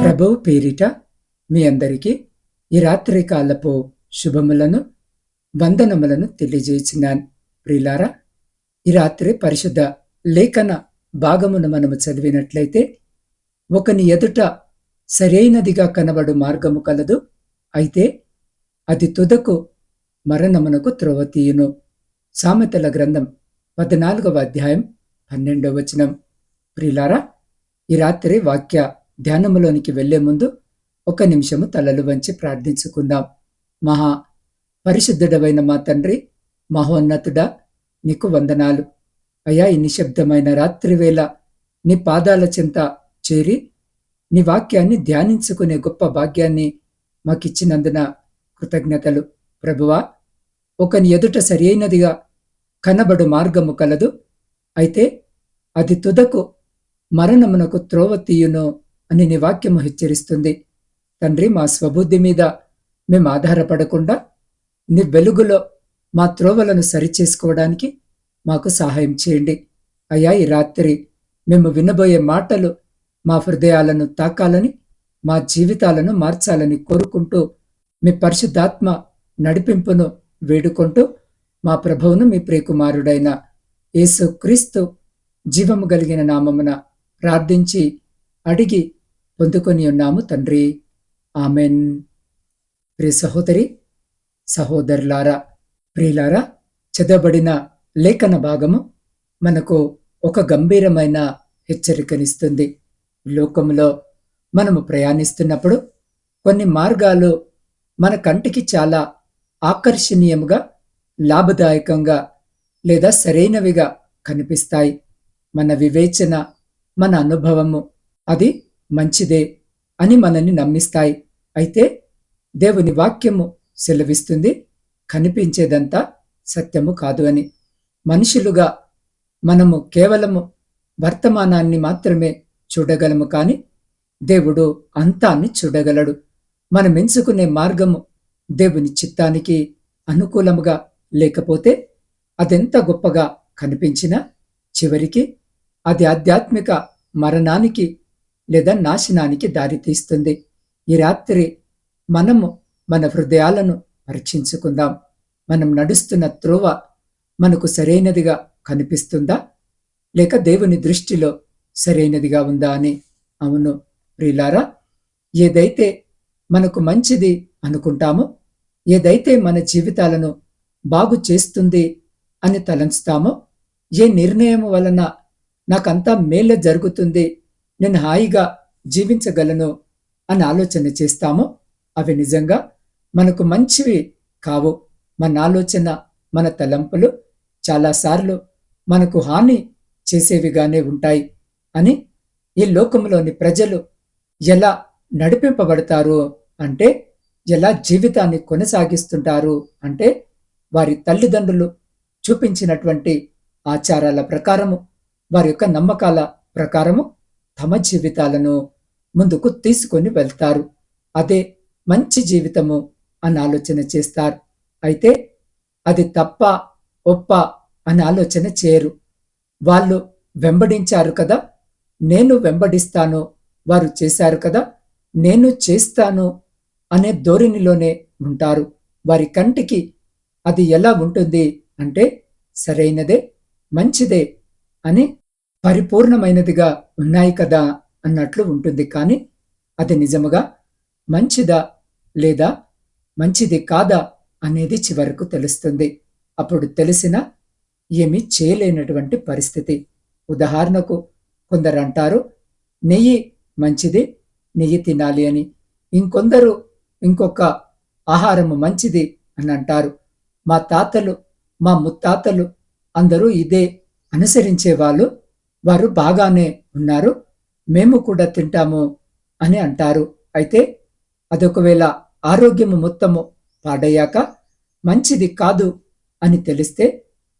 ప్రభువు పేరిట మీ అందరికీ ఈ రాత్రి కాలపు శుభములను వందనములను తెలియజేసినాను. ప్రియులారా, ఈ రాత్రి పరిశుద్ధ లేఖన భాగమును మనము చదివినట్లయితే, ఒకని ఎదుట సరైనదిగా కనబడు మార్గము కలదు, అయితే అది తుదకు మరణమునకు త్రోవ తీయును. సామెతల గ్రంథం 14వ అధ్యాయం 12వ వచనం. ప్రియులారా, ఈ రాత్రి వాక్య ధ్యానములోనికి వెళ్లే ముందు ఒక నిమిషము తలలు వంచి ప్రార్థించుకుందాం. మహా పరిశుద్ధుడవైన మా తండ్రి, మహోన్నతుడా, నీకు వందనాలు అయ్యా. ఈ నిశ్శబ్దమైన రాత్రి వేళ నీ పాదాల చెంత చేరి నీ వాక్యాన్ని ధ్యానించుకునే గొప్ప భాగ్యాన్ని మాకిచ్చినందున కృతజ్ఞతలు. ప్రభువా, ఒకని ఎదుట సరియైనదిగా కనబడు మార్గము కలదు, అయితే అది తుదకు మరణమునకు త్రోవ తీయును అని నీ వాక్యము హెచ్చరిస్తుంది. తండ్రి, మా స్వబుద్ధి మీద మేము ఆధారపడకుండా నీ వెలుగులో మా త్రోవలను సరిచేసుకోవడానికి మాకు సహాయం చేయండి అయ్యా. ఈ రాత్రి మేము వినబోయే మాటలు మా హృదయాలను తాకాలని, మా జీవితాలను మార్చాలని కోరుకుంటూ మీ పరిశుద్ధాత్మ నడిపింపును వేడుకుంటూ మా ప్రభువును మీ ప్రియకుమారుడైన యేసు క్రీస్తు జీవము కలిగిన నామమున ప్రార్థించి అడిగి పొందుకొని ఉన్నాము తండ్రి, ఆమెన్. ప్రియ సహోదరి సహోదరులారా, ప్రియులారా, చదవబడిన లేఖన భాగము మనకు ఒక గంభీరమైన హెచ్చరికనిస్తుంది. లోకములో మనము ప్రయాణిస్తున్నప్పుడు కొన్ని మార్గాలు మన కంటికి చాలా ఆకర్షణీయముగా, లాభదాయకంగా లేదా సరైనవిగా కనిపిస్తాయి. మన వివేచన, మన అనుభవము అది మంచిదే అని మనల్ని నమ్మిస్తాయి. అయితే దేవుని వాక్యము సెలవిస్తుంది, కనిపించేదంతా సత్యము కాదు అని. మనుషులుగా మనము కేవలము వర్తమానాన్ని మాత్రమే చూడగలము, కానీ దేవుడు అంతాన్ని చూడగలడు. మనం ఎంచుకునే మార్గము దేవుని చిత్తానికి అనుకూలముగా లేకపోతే అదెంత గొప్పగా కనిపించినా చివరికి అది ఆధ్యాత్మిక మరణానికి లేదా నాశనానికి దారితీస్తుంది. ఈ రాత్రి మనము మన హృదయాలను పరీక్షించుకుందాం. మనం నడుస్తున్న త్రోవ మనకు సరైనదిగా కనిపిస్తుందా, లేక దేవుని దృష్టిలో సరైనదిగా ఉందా అని. అవును ప్రియులారా, ఏదైతే మనకు మంచిది అనుకుంటామో, ఏదైతే మన జీవితాలను బాగు చేస్తుంది అని తలంచుతామో, ఏ నిర్ణయం వలన నాకంతా మేలు జరుగుతుంది, నేను హాయిగా జీవించగలను అని ఆలోచన చేస్తామో, అవి నిజంగా మనకు మంచివి కావు. మన ఆలోచన, మన తలంపులు చాలాసార్లు మనకు హాని చేసేవిగానే ఉంటాయి అని ఈ లోకంలోని ప్రజలు ఎలా నడిపింపబడతారు అంటే, ఎలా జీవితాన్ని కొనసాగిస్తుంటారు అంటే, వారి తల్లిదండ్రులు చూపించినటువంటి ఆచారాల ప్రకారము, వారి యొక్క నమ్మకాల ప్రకారము తమ జీవితాలను ముందుకు తీసుకొని వెళ్తారు. అదే మంచి జీవితము అని ఆలోచన చేస్తారు. అయితే అది తప్ప ఒప్ప అని ఆలోచన చేయరు. వాళ్ళు వెంబడించారు కదా, నేను వెంబడిస్తాను, వారు చేశారు కదా, నేను చేస్తాను అనే ధోరణిలోనే ఉంటారు. వారి కంటికి అది ఎలా ఉంటుంది అంటే, సరైనదే, మంచిదే అని, పరిపూర్ణమైనదిగా ఉన్నాయి కదా అన్నట్లు ఉంటుంది. కానీ అది నిజముగా మంచిదా లేదా మంచిది కాదా అనేది చివరకు తెలుస్తుంది. అప్పుడు తెలిసినా ఏమీ చేయలేనటువంటి పరిస్థితి. ఉదాహరణకు, కొందరు అంటారు నెయ్యి మంచిది, నెయ్యి తినాలి అని. ఇంకొందరు ఇంకొక ఆహారము మంచిది అని అంటారు. మా తాతలు, మా ముత్తాతలు అందరూ ఇదే అనుసరించేవాళ్ళు, వారు బాగానే ఉన్నారు, మేము కూడా తింటాము అని అంటారు. అయితే అదొకవేళ ఆరోగ్యము మొత్తము పాడయ్యాక మంచిది కాదు అని తెలిస్తే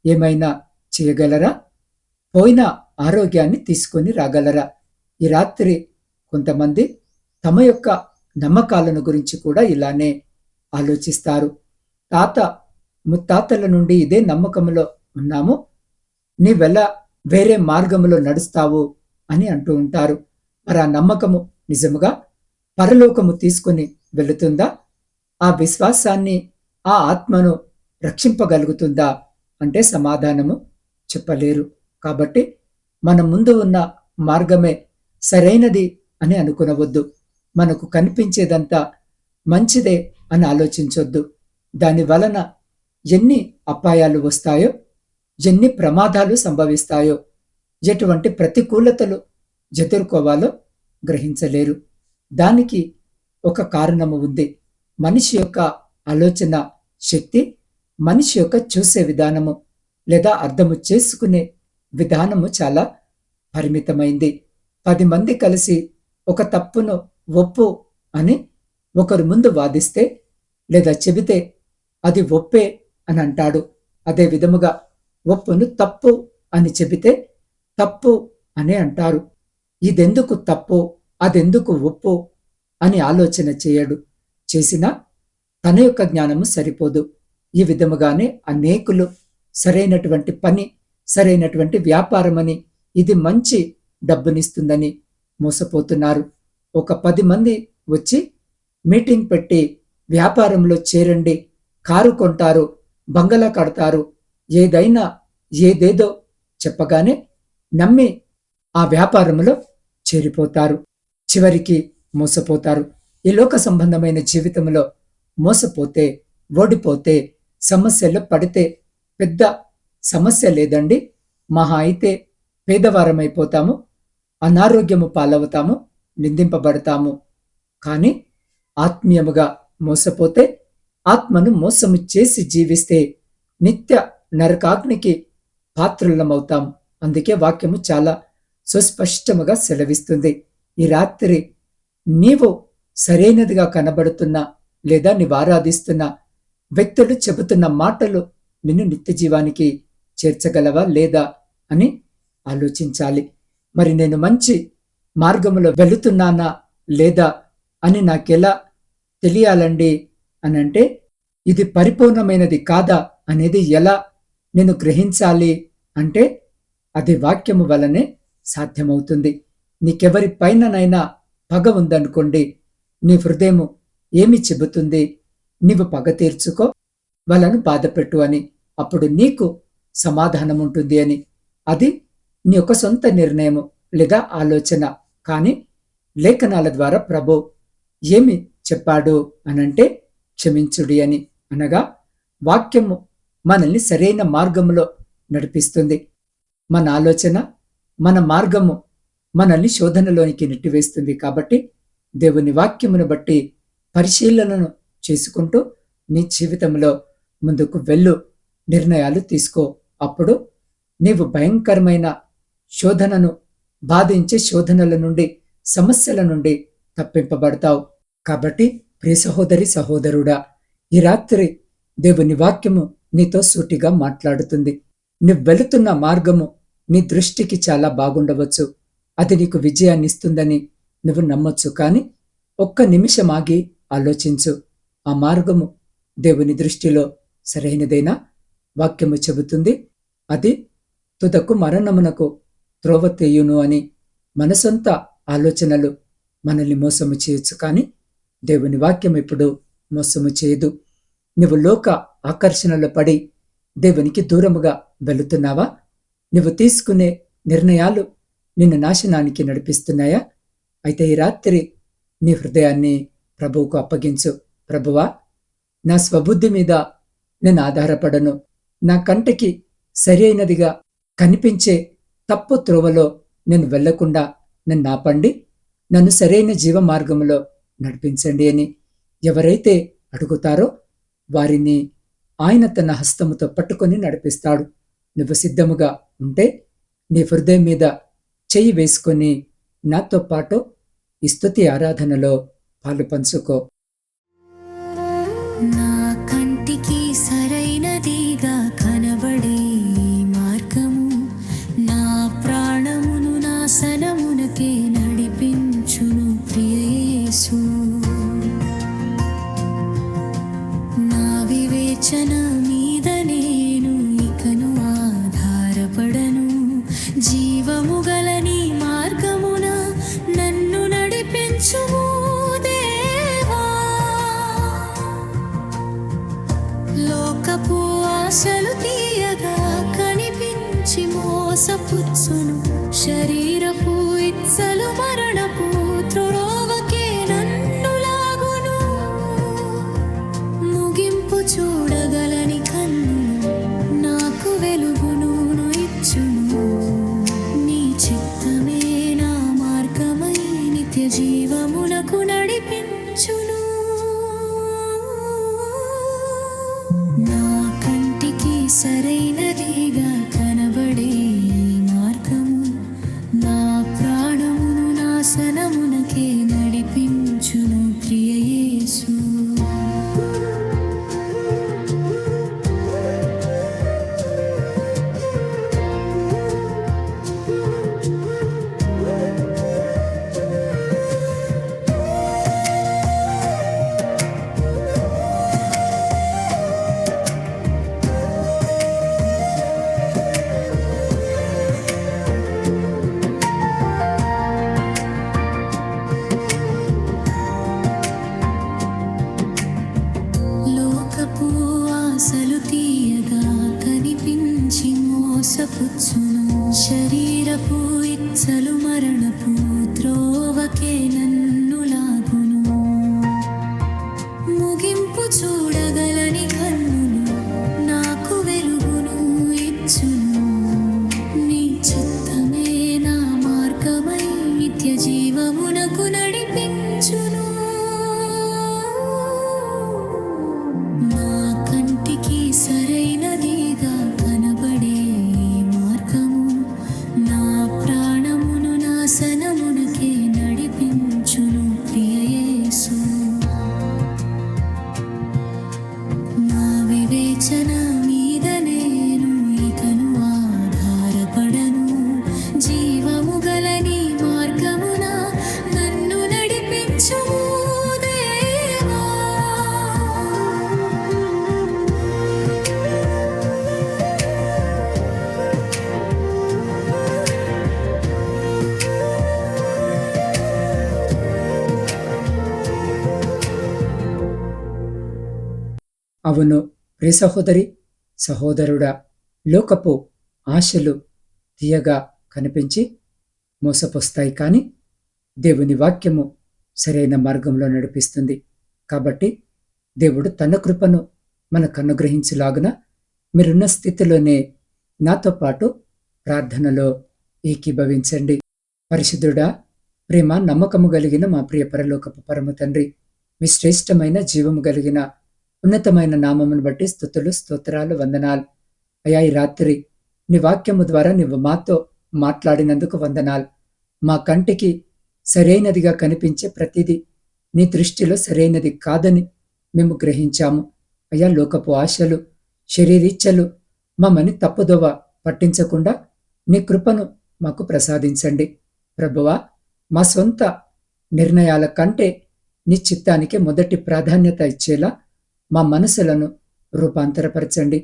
ఏమైనా చేయగలరా? పోయిన ఆరోగ్యాన్ని తీసుకొని రాగలరా? ఈ రాత్రి కొంతమంది తమ యొక్క నమ్మకాలను గురించి కూడా ఇలానే ఆలోచిస్తారు. తాత ముత్తాతల నుండి ఇదే నమ్మకంలో ఉన్నాము, నీవెలా వేరే మార్గంలో నడుస్తావు అని అంటూ ఉంటారు. మరి ఆ నమ్మకము నిజముగా పరలోకము తీసుకుని వెళుతుందా? ఆ విశ్వాసాన్ని, ఆ ఆత్మను రక్షింపగలుగుతుందా అంటే సమాధానము చెప్పలేరు. కాబట్టి మన ముందు ఉన్న మార్గమే సరైనది అని అనుకునవద్దు. మనకు కనిపించేదంతా మంచిదే అని ఆలోచించొద్దు. దాని వలన ఎన్ని అపాయాలు వస్తాయో, ఎన్ని ప్రమాదాలు సంభవిస్తాయో, ఎటువంటి ప్రతికూలతలు ఎదుర్కోవాలో గ్రహించలేరు. దానికి ఒక కారణము ఉంది. మనిషి యొక్క ఆలోచన శక్తి, మనిషి యొక్క చూసే విధానము లేదా అర్థము చేసుకునే విధానము చాలా పరిమితమైంది. 10 మంది కలిసి ఒక తప్పును ఒప్పు అని ఒకరు ముందు వాదిస్తే లేదా చెబితే అది ఒప్పే అని అంటాడు. అదే విధముగా ఒప్పును తప్పు అని చెబితే తప్పు అని అంటారు. ఇదెందుకు తప్పు, అదెందుకు ఒప్పు అని ఆలోచన చేయడు. చేసినా తన యొక్క జ్ఞానము సరిపోదు. ఈ విధముగానే అనేకులు సరైనటువంటి పని, సరైనటువంటి వ్యాపారమని, ఇది మంచి డబ్బునిస్తుందని మోసపోతున్నారు. ఒక 10 మంది వచ్చి మీటింగ్ పెట్టి వ్యాపారంలో చేరండి, కారు కొంటారు, బంగళా కడతారు, ఏదేదో చెప్పగానే నమ్మి ఆ వ్యాపారంలో చేరిపోతారు. చివరికి మోసపోతారు. ఈ లోక సంబంధమైన జీవితంలో మోసపోతే, ఓడిపోతే, సమస్యల్లో పడితే పెద్ద సమస్య లేదండి. మహా అయితే పేదవారమైపోతాము, అనారోగ్యము పాలవుతాము, నిందింపబడతాము. కానీ ఆత్మీయముగా మోసపోతే, ఆత్మను మోసము చేసి జీవిస్తే నిత్య నరకాగ్నికి పాత్రులమవుతాం. అందుకే వాక్యము చాలా సుస్పష్టముగా సెలవిస్తుంది. ఈ రాత్రి నీవు సరైనదిగా కనబడుతున్నా లేదా నీవు ఆరాధిస్తున్న వ్యక్తులు చెబుతున్న మాటలు నిన్ను నిత్య జీవానికి చేర్చగలవా లేదా అని ఆలోచించాలి. మరి నేను మంచి మార్గములో వెళుతున్నానా లేదా అని నాకెలా తెలియాలండి అనంటే, ఇది పరిపూర్ణమైనది కాదా అనేది ఎలా నేను గ్రహించాలి అంటే, అది వాక్యము వలనే సాధ్యమవుతుంది. నీకెవరి పైననైనా పగ ఉందనుకోండి, నీ హృదయము ఏమి చెబుతుంది? నీవు పగ తీర్చుకో, వాళ్ళను బాధపెట్టు అని. అప్పుడు నీకు సమాధానం ఉంటుంది అని. అది నీ యొక్క సొంత నిర్ణయము లేదా ఆలోచన. కానీ లేఖనాల ద్వారా ప్రభు ఏమి చెప్పాడు అనంటే, క్షమించుడి అని. అనగా వాక్యము మనల్ని సరైన మార్గములో నడిపిస్తుంది. మన ఆలోచన, మన మార్గము మనల్ని శోధనలోనికి నెట్టివేస్తుంది. కాబట్టి దేవుని వాక్యమును బట్టి పరిశీలనను చేసుకుంటూ నీ జీవితంలో ముందుకు వెళ్ళు, నిర్ణయాలు తీసుకో. అప్పుడు నీవు భయంకరమైన శోధనను, బాధించే శోధనల నుండి, సమస్యల నుండి తప్పింపబడతావు. కాబట్టి ప్రియ సహోదరి సహోదరుడా, ఈ రాత్రి దేవుని వాక్యము నీతో సూటిగా మాట్లాడుతుంది. నువ్వు వెళుతున్న మార్గము నీ దృష్టికి చాలా బాగుండవచ్చు, అది నీకు విజయాన్ని ఇస్తుందని నువ్వు నమ్మొచ్చు. కానీ ఒక్క నిమిషం ఆగి ఆలోచించు, ఆ మార్గము దేవుని దృష్టిలో సరైనదేనా? వాక్యము చెబుతుంది అది తుదకు మరణమునకు త్రోవ తెయ్యును అని. మన సొంత ఆలోచనలు మనల్ని మోసము చేయొచ్చు, కానీ దేవుని వాక్యం ఎప్పుడు మోసము చేయదు. నువ్వు లోక ఆకర్షణలో పడి దేవునికి దూరముగా వెళుతున్నావా? నువ్వు తీసుకునే నిర్ణయాలు నిన్ను నాశనానికి నడిపిస్తున్నాయా? అయితే ఈ రాత్రి నీ హృదయాన్ని ప్రభువుకు అప్పగించు. ప్రభువా, నా స్వబుద్ధి మీద నేను ఆధారపడను. నా కంటికి సరి అయినదిగా కనిపించే తప్పు త్రోవలో నేను వెళ్లకుండా నన్ను ఆపండి, నన్ను సరైన జీవ మార్గంలో నడిపించండి అని ఎవరైతే అడుగుతారో వారిని ఆయన తన హస్తముతో పట్టుకొని నడిపిస్తాడు. నువ్వు సిద్ధముగా ఉంటే నీ హృదయం మీద చెయ్యి వేసుకొని నాతో పాటు ఈ స్తుతి ఆరాధనలో పాలు పంచుకో. నా కంటికి సరైనదిగా కనబడే మార్గము, నా ప్రాణమును నాశనమునకే నడిపించును ప్రియ యేసు. నా వివేచన మీద నేను ఇకను ఆధారపడను, జీవము గల నీ మార్గమున నన్ను నడిపించుము. జీవమునకు నడిపించును. నా కంటికి సరైనదిగా కనబడే ఈ మార్గము నా ప్రాణమును నాశనమునకే నడిపించును ప్రియ యేసు. లోకపు ఆశలు తీయగా కనిపించి మోసపుచ్చును. శరీరపు ఇచ్చలు మరణపు త్రోవకే నన్ను లాగును. ముగింపు చూడగలని కన్నులు నాకు వెలుగును ఇచ్చును. నీ చిత్తమే నా మార్గమై నిత్య జీవమునకు నడిపించును. నా కంటికి సరైనదిగా కనబడే ఈ మార్గము నా ప్రాణమును నాశనమునకే నడిపించును ప్రియ యేసు. నా వివేచన మీద నేను ఇకను ఆధారపడను. జీవము గల నీ మార్గమున నన్ను నడిపించుము దేవా. అవును ప్రియ సహోదరి సహోదరుడా, లోకపు ఆశలు తీయగా కనిపించి మోసపోస్తాయి, కానీ దేవుని వాక్యము సరైన మార్గంలో నడిపిస్తుంది. కాబట్టి దేవుడు తన కృపను మనకు అనుగ్రహించులాగున మీరున్న స్థితిలోనే నాతో పాటు ప్రార్థనలో ఏకీభవించండి. పరిశుద్ధుడా, ప్రేమ నమ్మకము కలిగిన మా ప్రియ పరలోకపు పరమ తండ్రి, మీ శ్రేష్టమైన జీవము కలిగిన ఉన్నతమైన నామమును బట్టి స్తుతులు స్తోత్రాలు వందనాలు అయ్యా. ఈ రాత్రి నీ వాక్యము ద్వారా నువ్వు మాతో మాట్లాడినందుకు వందనాలు. మా కంటికి సరైనదిగా కనిపించే ప్రతిదీ నీ దృష్టిలో సరైనది కాదని మేము గ్రహించాము అయ్యా. లోకపు ఆశలు శరీరీచ్ఛలు మమ్మల్ని తప్పుదోవ పట్టించకుండా నీ కృపను మాకు ప్రసాదించండి ప్రభువా. మా సొంత నిర్ణయాల కంటే నీ చిత్తానికి మొదటి ప్రాధాన్యత ఇచ్చేలా మా మనసులను రూపాంతరపరచండి.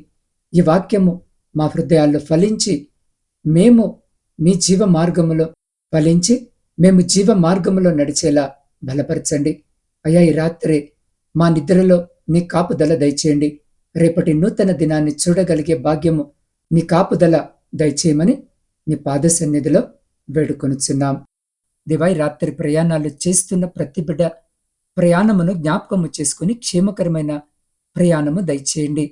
ఈ వాక్యము మా హృదయాల్లో ఫలించి మేము మీ జీవ మార్గములో ఫలించి మేము జీవ మార్గములో నడిచేలా బలపరచండి అయ్యా. ఈ రాత్రి మా నిద్రలో నీ కాపుదల దయచేయండి. రేపటి నూతన దినాన్ని చూడగలిగే భాగ్యము నీ కాపుదల దయచేయమని నీ పాద సన్నిధిలో వేడుకొనుచున్నాం. దేవా, ఈ రాత్రి ప్రయాణాలు చేస్తున్న ప్రతి బిడ్డ ప్రయాణమును జ్ఞాపకము చేసుకుని క్షేమకరమైన ప్రయాణము దయచేయండి.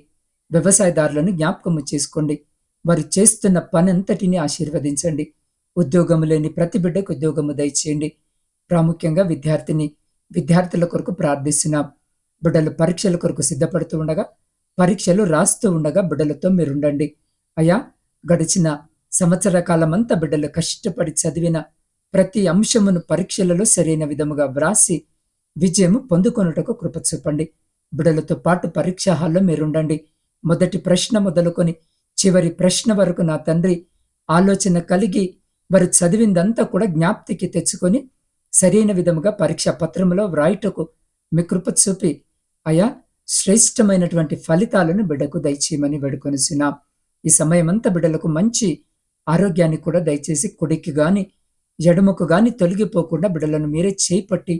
వ్యవసాయదారులను జ్ఞాపకము చేసుకోండి. వారు చేస్తున్న పనంతటిని ఆశీర్వదించండి. ఉద్యోగము లేని ప్రతి బిడ్డకు ఉద్యోగము దయచేయండి. ప్రాముఖ్యంగా విద్యార్థుల కొరకు ప్రార్థిస్తున్నాం. బిడ్డలు పరీక్షల కొరకు సిద్ధపడుతూ ఉండగా, పరీక్షలు రాస్తూ ఉండగా బిడ్డలతో మీరుండండి అయ్యా. గడిచిన సంవత్సర కాలమంతా బిడ్డలు కష్టపడి చదివిన ప్రతి అంశమును పరీక్షలలో సరైన విధముగా వ్రాసి విజయము పొందుకొనుటకు కృప చూపండి. బిడ్డలతో పాటు పరీక్షా హాల్లో మీరుండండి. మొదటి ప్రశ్న మొదలుకొని చివరి ప్రశ్న వరకు నా తండ్రి ఆలోచన కలిగి వారు చదివిందంతా కూడా జ్ఞాప్తికి తెచ్చుకొని సరైన విధముగా పరీక్షా పత్రములో వ్రాయుటకు మీ కృప చూపి అయా శ్రేష్టమైనటువంటి ఫలితాలను బిడ్డకు దయచేయమని వేడుకొనిచున్నాం. ఈ సమయమంతా బిడ్డలకు మంచి ఆరోగ్యాన్ని కూడా దయచేసి కుడికి గాని ఎడమకు గాని తొలగిపోకుండా బిడ్డలను మీరే చేపట్టి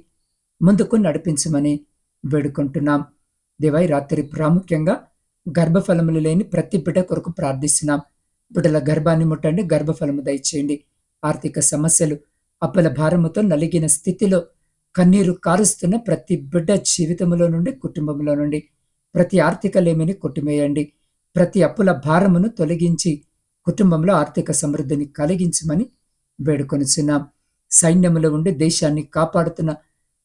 ముందుకు నడిపించమని వేడుకుంటున్నాం. దేవా, రాత్రి ప్రాముఖ్యంగా గర్భఫలములు లేని ప్రతి బిడ్డ కొరకు ప్రార్థిస్తున్నాం. బిడ్డల గర్భాన్ని ముట్టండి, గర్భఫలము దయచేయండి. ఆర్థిక సమస్యలు అప్పుల భారముతో నలిగిన స్థితిలో కన్నీరు కారుస్తున్న ప్రతి బిడ్డ జీవితంలో నుండి కుటుంబంలో నుండి ప్రతి ఆర్థిక లేమిని కొట్టిమేయండి. ప్రతి అప్పుల భారమును తొలగించి కుటుంబంలో ఆర్థిక సమృద్ధిని కలిగించమని వేడుకొనిచున్నాం. సైన్యములో ఉండి దేశాన్ని కాపాడుతున్న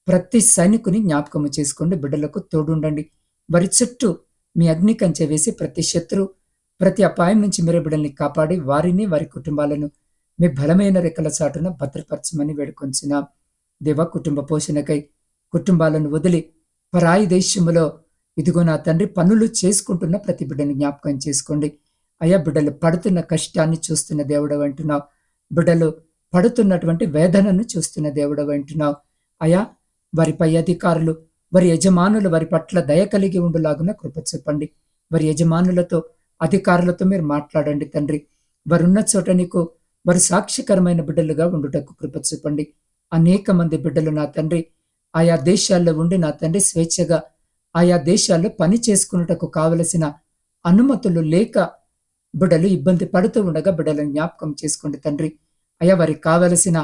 ప్రతి సైనికుని జ్ఞాపకము చేసుకోండి. బిడ్డలకు తోడుండండి. వారి చుట్టూ మీ అగ్ని కంచె వేసి ప్రతి శత్రు, ప్రతి అపాయం నుంచి మీరు బిడ్డల్ని కాపాడి వారిని, వారి కుటుంబాలను మీ బలమైన రెక్కల చాటున భద్రపరచమని వేడుకొంచున్నాం. దేవ, కుటుంబ పోషణకై కుటుంబాలను వదిలి పరాయి దేశములో ఇదిగో నా తండ్రి పనులు చేసుకుంటున్న ప్రతి బిడ్డను జ్ఞాపకం చేసుకోండి. అయా, బిడ్డలు పడుతున్న కష్టాన్ని చూస్తున్న దేవుడు అంటున్నావు. బిడ్డలు పడుతున్నటువంటి వేదనను చూస్తున్న దేవుడు అంటున్నావు. అయా, వారి పై అధికారులు, వారి యజమానులు వారి పట్ల దయ కలిగి ఉండులాగున కృప చూపండి. వారి యజమానులతో, అధికారులతో మీరు మాట్లాడండి తండ్రి. వారున్న చోట నీకు వారు సాక్షికరమైన బిడ్డలుగా ఉండుటకు కృప చూపండి. అనేక మంది బిడ్డలు నా తండ్రి ఆయా దేశాల్లో ఉండి నా తండ్రి స్వేచ్ఛగా ఆయా దేశాల్లో పని చేసుకున్నటకు కావలసిన అనుమతులు లేక బిడ్డలు ఇబ్బంది పడుతూ ఉండగా బిడ్డలను జ్ఞాపకం చేసుకోండి తండ్రి. అయ్యా, వారికి కావలసిన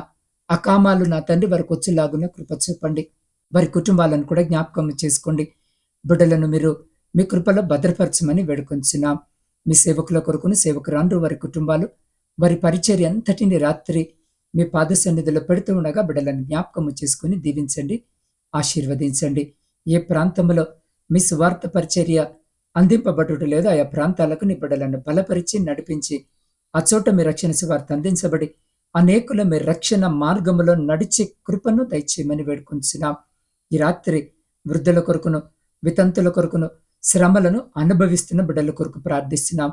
అకామాలు నా తండ్రి వారికి వచ్చేలాగున కృప చూపండి. వారి కుటుంబాలను కూడా జ్ఞాపకం చేసుకోండి. బిడ్డలను మీరు మీ కృపలో భద్రపరచమని వేడుకొంచున్నాం. మీ సేవకుల కొరకును, సేవకురాండ్రు, వారి కుటుంబాలు, వారి పరిచర్య అంతటిని రాత్రి మీ పాద సన్నిధిలో పెడుతూ ఉండగా బిడ్డలను జ్ఞాపకము చేసుకుని దీవించండి, ఆశీర్వదించండి. ఏ ప్రాంతంలో మీ సువార్త పరిచర్య అందింపబడుట లేదో ఆయా ప్రాంతాలకు నీ బిడ్డలను బలపరిచి నడిపించి ఆ చోట మీ రక్షణ సువార్త అందించబడి అనేకుల మీ రక్షణ మార్గములో నడిచే కృపను దయచేయమని వేడుకొంచున్నాం. ఈ రాత్రి వృద్ధుల కొరకును, వితంతుల కొరకును, శ్రమలను అనుభవిస్తున్న బిడ్డల కొరకు ప్రార్థిస్తున్నాం.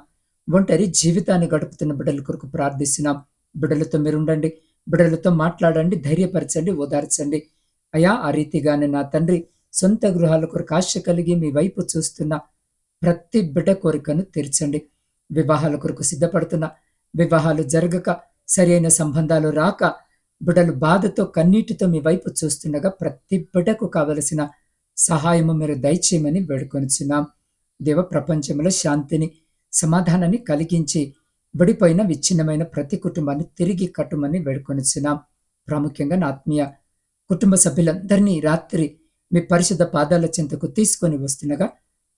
ఒంటరి జీవితాన్ని గడుపుతున్న బిడ్డల కొరకు ప్రార్థిస్తున్నాం. బిడ్డలతో మీరుండండి, బిడ్డలతో మాట్లాడండి, ధైర్యపరచండి, ఓదార్చండి. అయా, ఆ రీతిగానే నా తండ్రి సొంత గృహాల కొరకు ఆశ కలిగి మీ వైపు చూస్తున్న ప్రతి బిడ్డ కోరికను తీర్చండి. వివాహాల కొరకు సిద్ధపడుతున్న, వివాహాలు జరగక, సరైన సంబంధాలు రాక బిడ్డలు బాధతో కన్నీటితో మీ వైపు చూస్తుండగా ప్రతి బిడ్డకు కావలసిన సహాయము మీరు దయచేయమని వేడుకొనిచున్నాం. దేవ, ప్రపంచంలో శాంతిని, సమాధానాన్ని కలిగించి విడిపోయిన విచ్ఛిన్నమైన ప్రతి కుటుంబాన్ని తిరిగి కట్టుమని వేడుకొనిచున్నాం. ప్రాముఖ్యంగా నా ఆత్మీయ కుటుంబ సభ్యులందరినీ రాత్రి మీ పరిశుద్ధ పాదాల చెంతకు తీసుకొని వస్తుండగా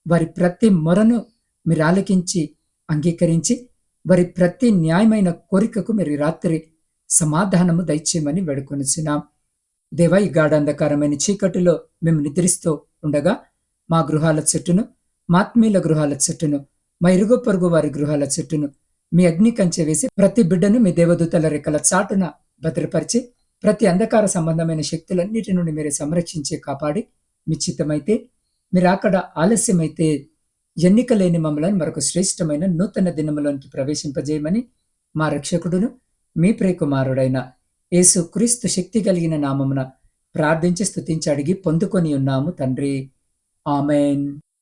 వారి ప్రతి మొరను మీరు ఆలకించి అంగీకరించి వారి ప్రతి న్యాయమైన కోరికకు మీరు రాత్రి సమాధానము దయచేయమని వేడుకొనిచున్నాం. దేవ, ఈ గాఢంధకారమైన చీకటిలో మేము నిద్రిస్తూ ఉండగా మా గృహాల చుట్టూను, మా ఆత్మీయుల గృహాల చుట్టూను, మా ఇరుగు పొరుగు వారి గృహాల చుట్టూను మీ అగ్ని కంచె వేసి ప్రతి బిడ్డను మీ దేవదూతల రెక్కల చాటున భద్రపరిచి ప్రతి అంధకార సంబంధమైన శక్తులన్నిటి నుండి మీరు సంరక్షించి కాపాడి మీ చిత్తమైతే, మీరు అక్కడ ఆలస్యమైతే ఎన్నిక లేని మమ్మల్ని మరొక శ్రేష్టమైన నూతన దినములోనికి ప్రవేశింపజేయమని మా రక్షకుడును మీ ప్రియకుమారుడైన యేసు క్రీస్తు శక్తి కలిగిన నామమున ప్రార్థించి స్తుతించి అడిగి పొందుకొని ఉన్నాము తండ్రి. ఆమెన్.